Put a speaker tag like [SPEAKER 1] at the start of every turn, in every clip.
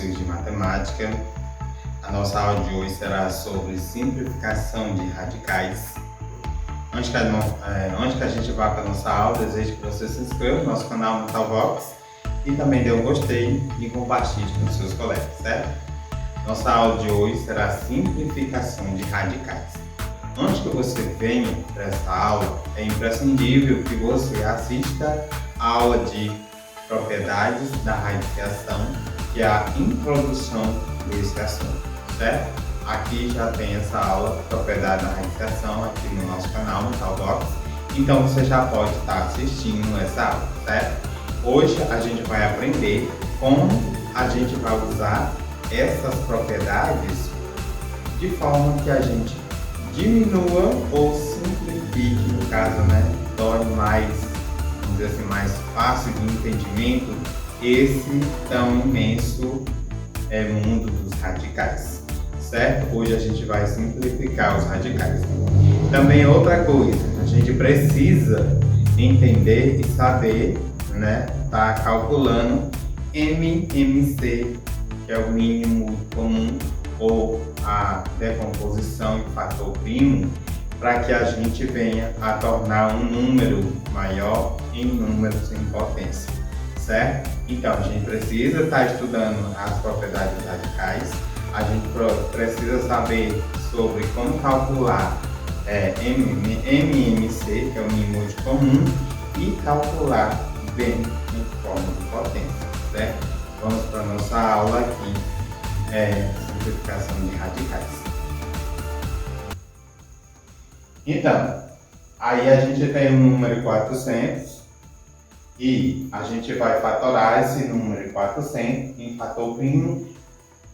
[SPEAKER 1] exercícios de matemática. A nossa aula de hoje será sobre simplificação de radicais. Antes que a gente vá para a nossa aula, desejo que você se inscreva no nosso canal Mentalvox e também dê um gostei e compartilhe com seus colegas, certo? Nossa aula de hoje será simplificação de radicais. Antes que você venha para essa aula, é imprescindível que você assista a aula de propriedades da radiciação, que é a introdução desse assunto, certo? Aqui já tem essa aula, propriedade da radiciação, aqui no nosso canal, no Mentalvox. Então você já pode estar assistindo essa aula, certo? Hoje a gente vai aprender como a gente vai usar essas propriedades de forma que a gente diminua ou simplifique, no caso, torne mais, vamos dizer assim, mais fácil de entendimento esse tão imenso mundo dos radicais, certo? Hoje a gente vai simplificar os radicais. Também outra coisa, a gente precisa entender e saber, tá calculando MMC, que é o mínimo comum, ou a decomposição em fator primo, para que a gente venha a tornar um número maior em números em potência, certo? Então, a gente precisa estar estudando as propriedades radicais, a gente precisa saber sobre como calcular MMC, que é o mínimo comum, e calcular bem em forma de potência, certo? Vamos para a nossa aula aqui, simplificação de radicais. Então, aí a gente tem o número 400 e a gente vai fatorar esse número 400 em fator primo.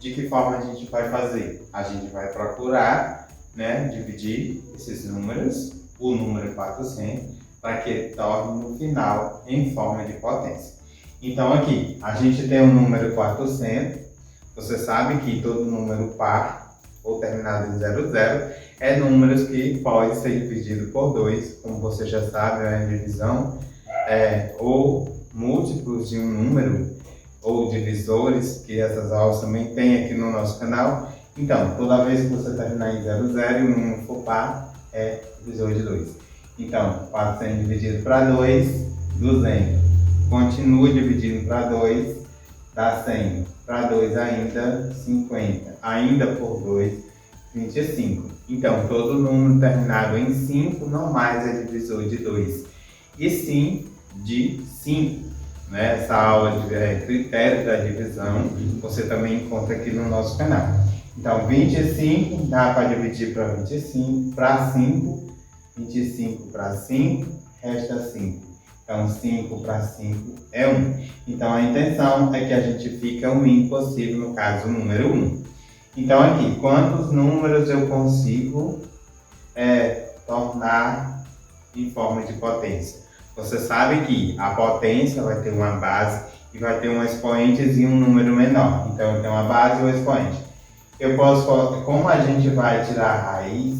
[SPEAKER 1] De que forma a gente vai fazer? A gente vai procurar, dividir esses números, o número 400, para que ele torne no final em forma de potência. Então aqui, a gente tem o número 400, você sabe que todo número par ou terminado em 00 é números que pode ser dividido por 2, como você já sabe, a divisão ou múltiplos de um número, ou divisores, que essas aulas também tem aqui no nosso canal. Então, toda vez que você terminar em 00 e o número for par, é divisor de 2. Então, 400 dividido para 2, 200. Continua dividindo para 2, dá 100. Para 2 ainda, 50. Ainda por 2, 25. Então, todo número terminado em 5 não mais é divisor de 2, e sim de 5. Essa aula de critérios da divisão você também encontra aqui no nosso canal. Então, 25 dá para dividir para 25, para 5, 25 para 5, resta 5. Então, 5 para 5 é 1. Então, a intenção é que a gente fique um impossível, no caso, o número 1. Então, aqui, quantos números eu consigo tornar em forma de potência? Você sabe que a potência vai ter uma base e vai ter um expoente e um número menor. Então, eu tenho uma base e um expoente. Eu posso, como a gente vai tirar a raiz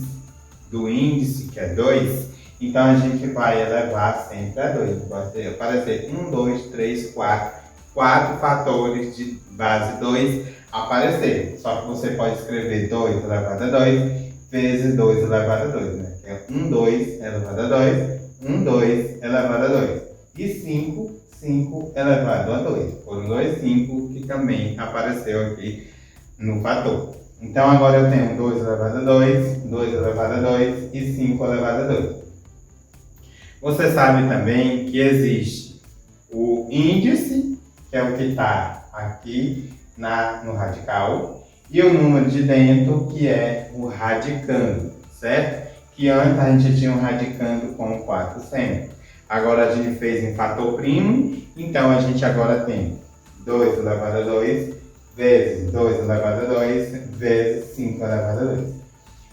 [SPEAKER 1] do índice, que é 2, então a gente vai elevar sempre a 2. Pode aparecer 1, 2, 3, 4. 4 fatores de base 2 aparecer. Só que você pode escrever 2 elevado a 2 vezes 2 elevado a 2. É 1, 2 elevado a 2. 1, 2 elevado a 2. E 5, 5 elevado a 2. Foram 2, 5 que também apareceu aqui no fator. Então agora eu tenho 2 elevado a 2, 2 elevado a 2 e 5 elevado a 2. Você sabe também que existe o índice, que é o que está aqui no radical, e o número de dentro, que é o radicando, certo? Que antes a gente tinha um radicando com 400. Agora a gente fez em fator primo, então a gente agora tem 2 elevado a 2 vezes 2 elevado a 2 vezes 5 elevado a 2.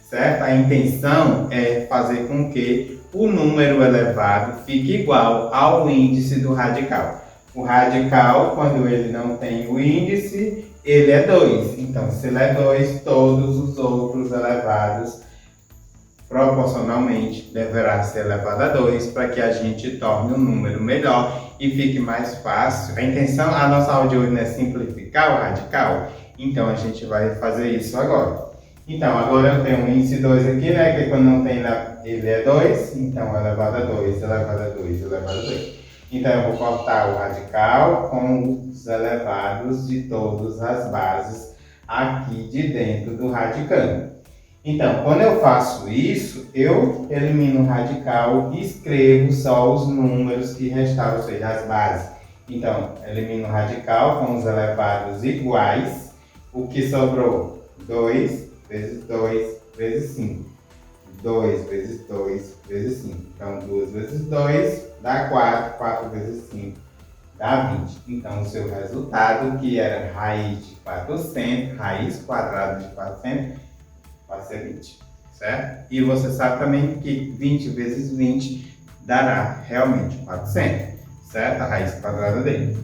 [SPEAKER 1] Certo? A intenção é fazer com que o número elevado fique igual ao índice do radical. O radical, quando ele não tem o índice, ele é 2. Então, se ele é 2, todos os outros elevados proporcionalmente deverá ser elevado a 2 para que a gente torne um número melhor e fique mais fácil. A nossa aula de hoje não é simplificar o radical, então a gente vai fazer isso agora. Então, agora eu tenho um índice 2 aqui, né, que quando não tem ele é 2, então elevado a 2, elevado a 2, elevado a 2. Então eu vou cortar o radical com os elevados de todas as bases aqui de dentro do radicando. Então, quando eu faço isso, eu elimino o radical e escrevo só os números que restaram, ou seja, as bases. Então, elimino o radical com os elevados iguais. O que sobrou? 2 vezes 2 vezes 5. 2 vezes 2 vezes 5. Então, 2 vezes 2 dá 4. 4 vezes 5 dá 20. Então, o seu resultado, que era raiz de 400, raiz quadrada de 400, vai ser 20, certo? E você sabe também que 20 vezes 20 dará realmente 400, certo? A raiz quadrada dele.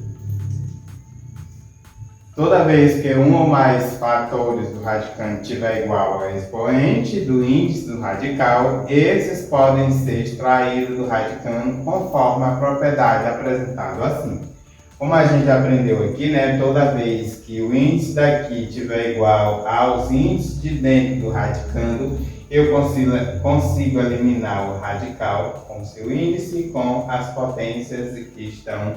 [SPEAKER 1] Toda vez que um ou mais fatores do radicando estiver igual ao expoente do índice do radical, esses podem ser extraídos do radicando conforme a propriedade apresentada acima. Como a gente aprendeu aqui, né, toda vez que o índice daqui estiver igual aos índices de dentro do radicando, eu consigo eliminar o radical com seu índice com as potências que estão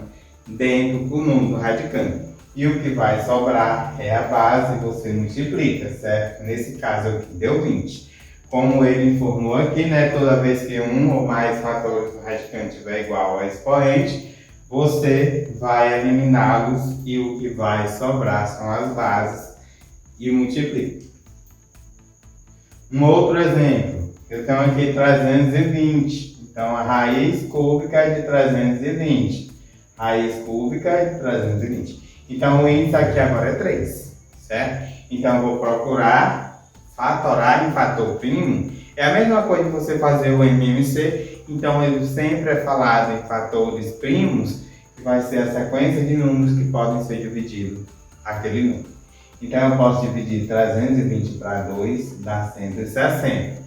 [SPEAKER 1] dentro do número do radicando. E o que vai sobrar é a base, você multiplica, certo? Nesse caso aqui deu 20. Como ele informou aqui, né, toda vez que um ou mais fatores do radicando estiver igual ao expoente, você vai eliminá-los e o que vai sobrar são as bases e multiplica. Um outro exemplo, eu tenho aqui 320, então a raiz cúbica é de 320, raiz cúbica é de 320. Então o índice aqui agora é 3, certo? Então eu vou procurar fatorar em fator primo. É a mesma coisa que você fazer o MMC, então ele sempre é falado em fatores primos, que vai ser a sequência de números que podem ser divididos aquele número. Então eu posso dividir 320 para 2 dá 160.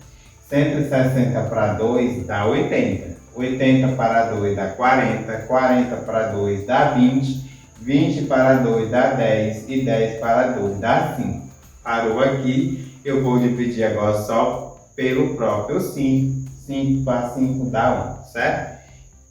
[SPEAKER 1] 160 para 2 dá 80. 80 para 2 dá 40. 40 para 2 dá 20. 20 para 2 dá 10 e 10 para 2 dá 5. Parou aqui, eu vou dividir agora só pelo próprio 5. 5 para 5 dá 1, certo?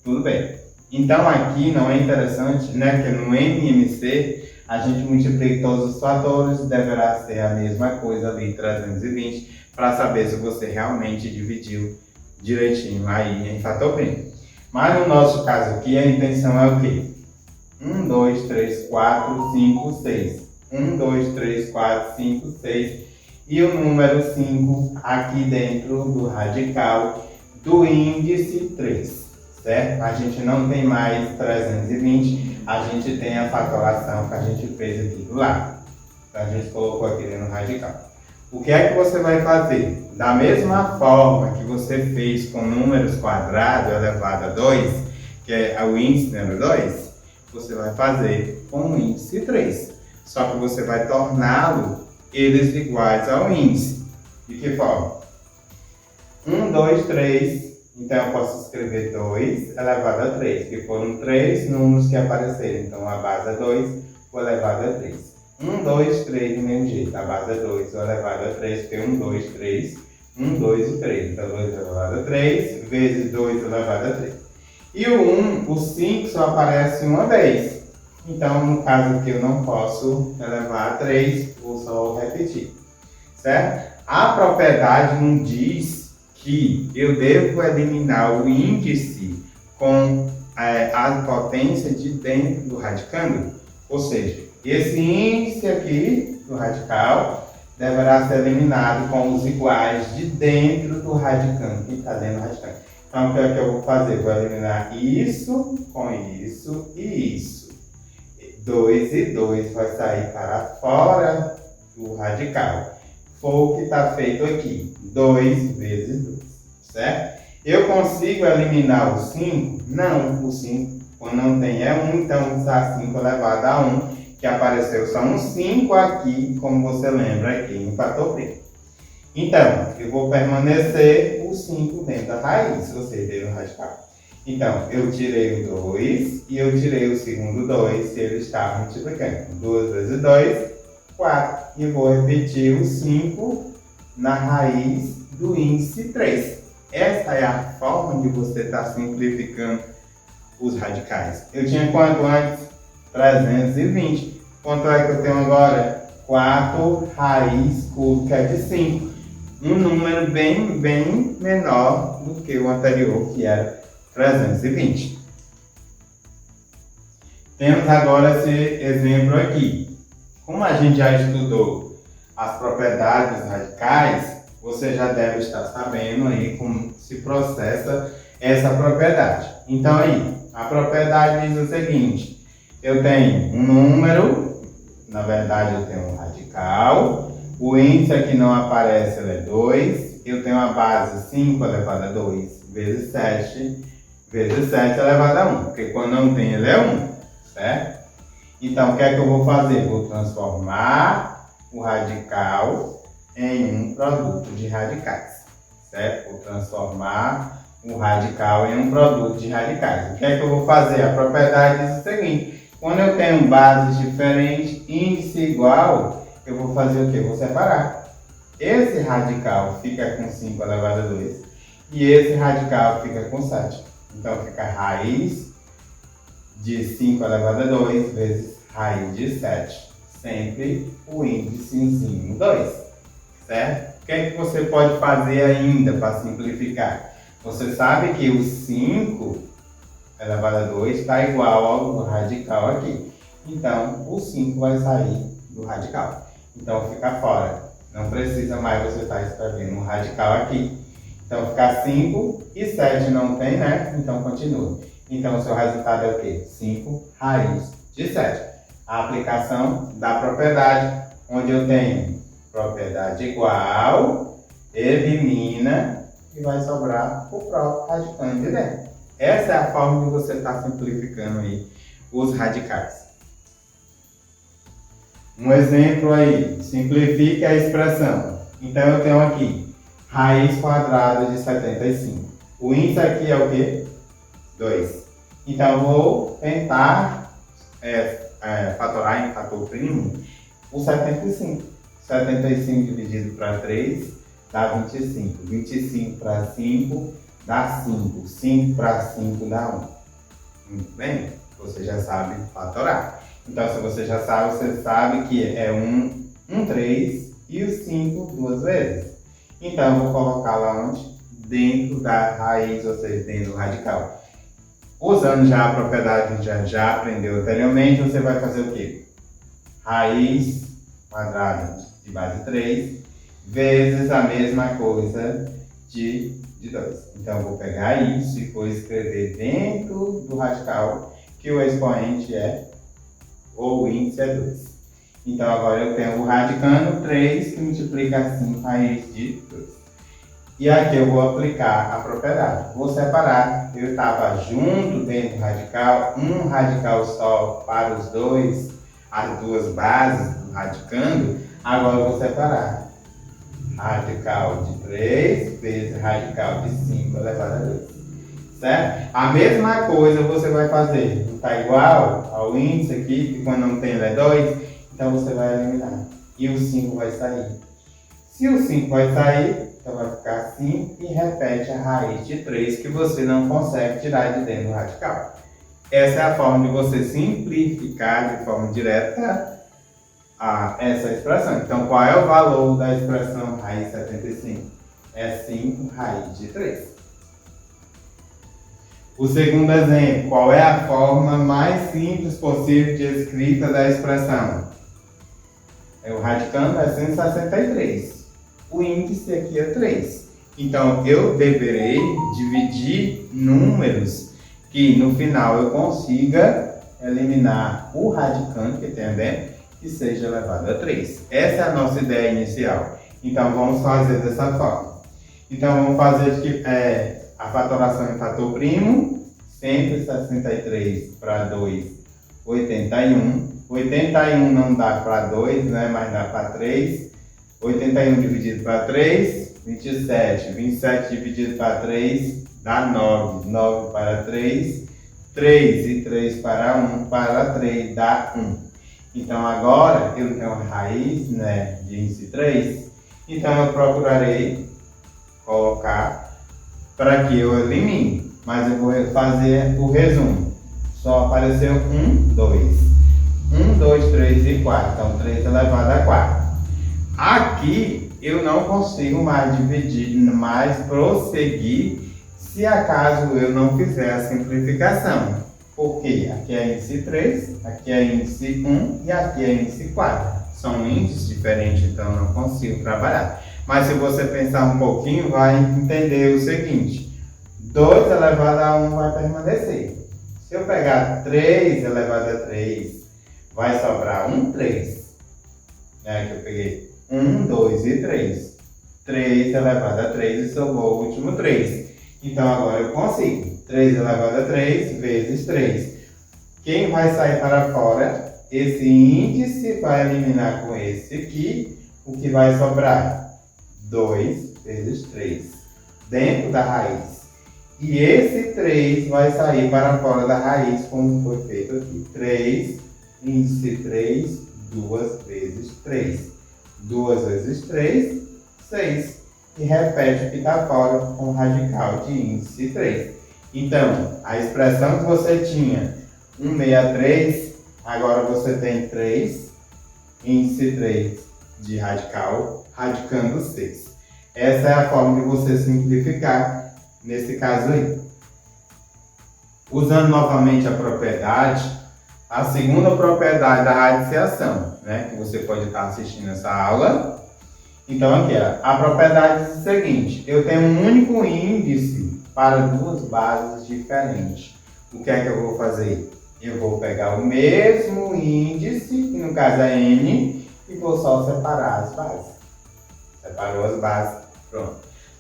[SPEAKER 1] Tudo bem. Então aqui não é interessante, né, que no MMC a gente multiplica todos os fatores, deverá ser a mesma coisa ali, 320, para saber se você realmente dividiu direitinho aí em fator primo. Mas no nosso caso aqui a intenção é o quê? 1, 2, 3, 4, 5, 6. 1, 2, 3, 4, 5, 6. E o número 5 aqui dentro do radical do índice 3, certo? A gente não tem mais 320, a gente tem a fatoração que a gente fez aqui do lado. Então a gente colocou aqui dentro do radical. O que é que você vai fazer? Da mesma forma que você fez com números quadrados elevado a 2, que é o índice número 2, você vai fazer com o índice 3. Só que você vai torná-lo eles iguais ao índice. De que forma? 1, 2, 3. Então eu posso escrever 2 elevado a 3, que foram 3 números que apareceram. Então a base é 2, o elevado é 3. 1, 2, 3 do mesmo jeito. A base é 2, o elevado é 3, porque 1, 2, 3. 1, 2 e 3. Então 2 elevado a 3 vezes 2 elevado a 3. E o 5 só aparece uma vez. Então, no caso aqui, eu não posso elevar a 3, vou só repetir. Certo? A propriedade não diz que eu devo eliminar o índice com a potência de dentro do radicando. Ou seja, esse índice aqui do radical deverá ser eliminado com os iguais de dentro do radicando, que está dentro do radicando. Então, o que é que eu vou fazer? Vou eliminar isso com isso e isso. 2 e 2 vai sair para fora do radical. Foi o que está feito aqui. 2 vezes 2, certo? Eu consigo eliminar o 5? Não, o 5 quando não tem é 1, então usar 5 elevado a 1, que apareceu só um 5 aqui, como você lembra aqui, em fator primo. Então, eu vou permanecer o 5 dentro da raiz, ou seja, dentro do radical. Então, eu tirei o 2 e eu tirei o segundo 2, se ele está multiplicando. 2 vezes 2, 4. E eu vou repetir o 5 na raiz do índice 3. Essa é a forma de você estar simplificando os radicais. Eu tinha quanto antes? 320. Quanto é que eu tenho agora? 4 raiz cúbica de 5. Um número bem menor do que o anterior, que era 320. Temos agora esse exemplo aqui. Como a gente já estudou as propriedades dos radicais, você já deve estar sabendo aí como se processa essa propriedade. Então aí, a propriedade diz o seguinte: eu tenho um número, na verdade eu tenho um radical, o índice aqui não aparece, ele é 2, eu tenho a base 5 elevado a 2 vezes 7 elevado a 1, porque quando não tem ele é 1, certo? Então o que é que eu vou fazer? Vou transformar o radical em um produto de radicais, certo? Vou transformar o radical em um produto de radicais. O que é que eu vou fazer? A propriedade diz o seguinte: quando eu tenho bases diferentes, índice igual, eu vou fazer o quê? Vou separar. Esse radical fica com 5 elevado a 2 e esse radical fica com 7. Então fica raiz de 5 elevado a 2 vezes raiz de 7. Sempre o índicezinho 2, certo? O que é que você pode fazer ainda para simplificar? Você sabe que o 5 elevado a 2 está igual ao radical aqui. Então, o 5 vai sair do radical. Então, fica fora. Não precisa mais você estar escrevendo um radical aqui. Então, fica 5 e 7 não tem, né? Então, continua. Então, o seu resultado é o quê? 5 raiz de 7. A aplicação da propriedade, onde eu tenho propriedade igual, elimina e vai sobrar o próprio radicando de dentro. Essa é a forma de você estar simplificando aí os radicais. Um exemplo aí, simplifique a expressão. Então eu tenho aqui raiz quadrada de 75. O índice aqui é o quê? 2. Então eu vou tentar fatorar em fator primo o 75. 75 dividido para 3 dá 25. 25 para 5 dá 5. 5 para 5 dá 1. Muito bem, você já sabe fatorar. Então, se você já sabe, você sabe que é 3 e o 5 duas vezes. Então, eu vou colocar lá onde? Dentro da raiz, ou seja, dentro do radical. Usando já a propriedade que a gente já aprendeu anteriormente, você vai fazer o quê? Raiz quadrada de base 3 vezes a mesma coisa de 2. Então, eu vou pegar isso e vou escrever dentro do radical que o expoente ou o índice é 2. Então, agora eu tenho o radicando 3 que multiplica 5 raiz de 2. E aqui eu vou aplicar a propriedade. Vou separar. Eu estava junto dentro do radical, um radical só para os dois, as duas bases do radicando. Agora eu vou separar. Radical de 3 vezes radical de 5 elevado a 2. Certo? A mesma coisa você vai fazer. Não está igual ao índice aqui, que quando não tem ele é 2, então você vai eliminar. E o 5 vai sair. Se o 5 vai sair, então vai ficar 5 e repete a raiz de 3 que você não consegue tirar de dentro do radical. Essa é a forma de você simplificar de forma direta essa expressão. Então, qual é o valor da expressão raiz 75? É 5 raiz de 3. O segundo exemplo, qual é a forma mais simples possível de escrita da expressão? O radicando é 163. O índice aqui é 3. Então, eu deverei dividir números que no final eu consiga eliminar o radicando que tem dentro, que seja elevado a 3. Essa é a nossa ideia inicial. Então, vamos fazer dessa forma. Então, vamos fazer a fatoração em fator primo. 163 para 2, 81. 81 não dá para 2, né? Mas dá para 3. 81 dividido para 3, 27. 27 dividido para 3 dá 9. 9 para 3, 3 e 3 para 1 para 3 dá 1. Então agora eu tenho a raiz, né, de índice 3. Então eu procurarei colocar para que eu elimine. Mas eu vou fazer o resumo. Só apareceu 1, 2. 1, 2, 3 e 4. Então 3 elevado a 4. Aqui eu não consigo mais dividir, mais prosseguir, se acaso eu não fizer a simplificação. Porque aqui é índice 3, aqui é índice 1 e aqui é índice 4. São índices diferentes, então eu não consigo trabalhar. Mas se você pensar um pouquinho, vai entender o seguinte. 2 elevado a 1 vai permanecer. Se eu pegar 3 elevado a 3, vai sobrar 1, 3. Aqui eu peguei 1, 2 e 3. 3 elevado a 3 e sobrou o último 3. Então agora eu consigo. 3 elevado a 3 vezes 3. Quem vai sair para fora? Esse índice vai eliminar com esse aqui. O que vai sobrar? 2 vezes 3. Dentro da raiz. E esse 3 vai sair para fora da raiz, como foi feito aqui. 3, índice 3, 2 vezes 3. 2 vezes 3, 6. E repete o que está fora com o radical de índice 3. Então, a expressão que você tinha, 163, agora você tem 3, índice 3 de radical, radicando 6. Essa é a forma de você simplificar nesse caso aí. Usando novamente a propriedade, a segunda propriedade da radiciação, né, que você pode estar assistindo essa aula. Então aqui, ó, a propriedade diz o seguinte: eu tenho um único índice para duas bases diferentes. O que é que eu vou fazer? Eu vou pegar o mesmo índice, que no caso é n, e vou só separar as bases. Separou as bases, pronto.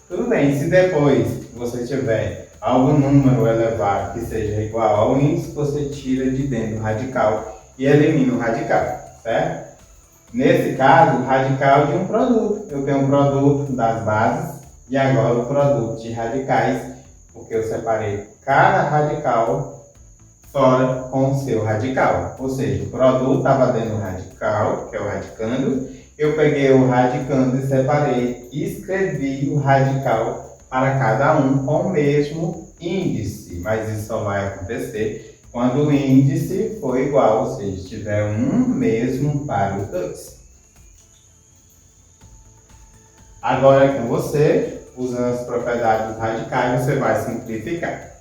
[SPEAKER 1] Tudo bem, se depois você tiver algum número elevado que seja igual ao índice, você tira de dentro do radical e elimina o radical, certo? Nesse caso, o radical de um produto. Eu tenho um produto das bases e agora o produto de radicais, porque eu separei cada radical fora com o seu radical. Ou seja, o produto estava dentro do radical, que é o radicando. Eu peguei o radicando e separei e escrevi o radical para cada um com o mesmo índice. Mas isso só vai acontecer quando o índice for igual, ou seja, tiver um mesmo para os dois. Agora com você, usando as propriedades dos radicais, você vai simplificar.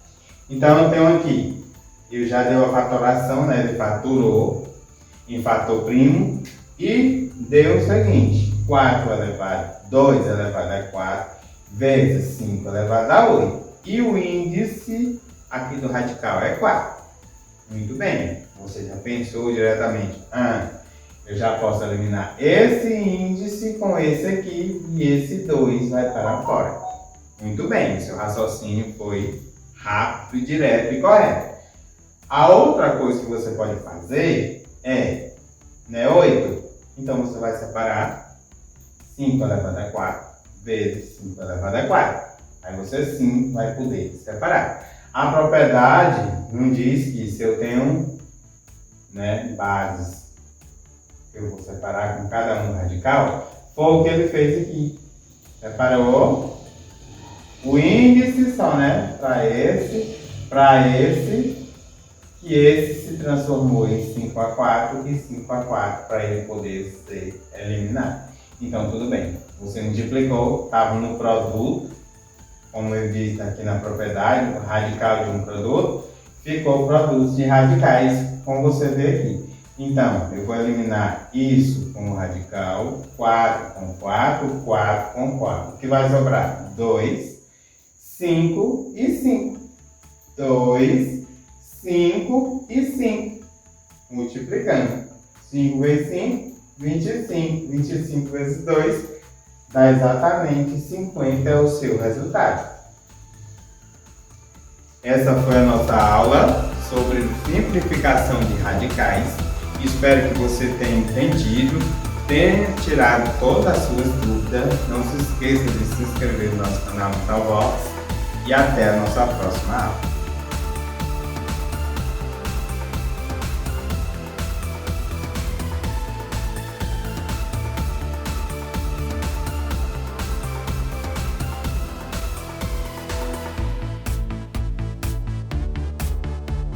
[SPEAKER 1] Então eu tenho aqui, eu já dei a fatoração, né? Ele fatorou em fator primo e deu o seguinte: 4 elevado, 2 elevado a 4 vezes 5 elevado a 8. E o índice aqui do radical é 4. Muito bem, você já pensou diretamente, eu já posso eliminar esse índice com esse aqui e esse 2 vai para fora. Muito bem, seu raciocínio foi rápido, direto e correto. A outra coisa que você pode fazer é, 8, então você vai separar 5 elevado a 4 vezes 5 elevado a 4. Aí você sim vai poder separar. A propriedade não diz que se eu tenho, bases, eu vou separar com cada um radical, foi o que ele fez aqui. Separou o índice só, para esse, que esse se transformou em 5 a 4 e 5 a 4 para ele poder ser eliminado. Então tudo bem, você multiplicou, estava no produto, como eu disse aqui na propriedade, o radical de um produto, ficou produtos de radicais, como você vê aqui. Então, eu vou eliminar isso com o radical, 4 com 4, 4 com 4. O que vai sobrar? 2, 5 e 5. 2, 5 e 5. Multiplicando. 5 vezes 5, 25. 25 vezes 2. Dá exatamente 50 é o seu resultado. Essa foi a nossa aula sobre simplificação de radicais. Espero que você tenha entendido. ter tirado todas as suas dúvidas. Não se esqueça de se inscrever no nosso canal Vitalvox e até a nossa próxima aula.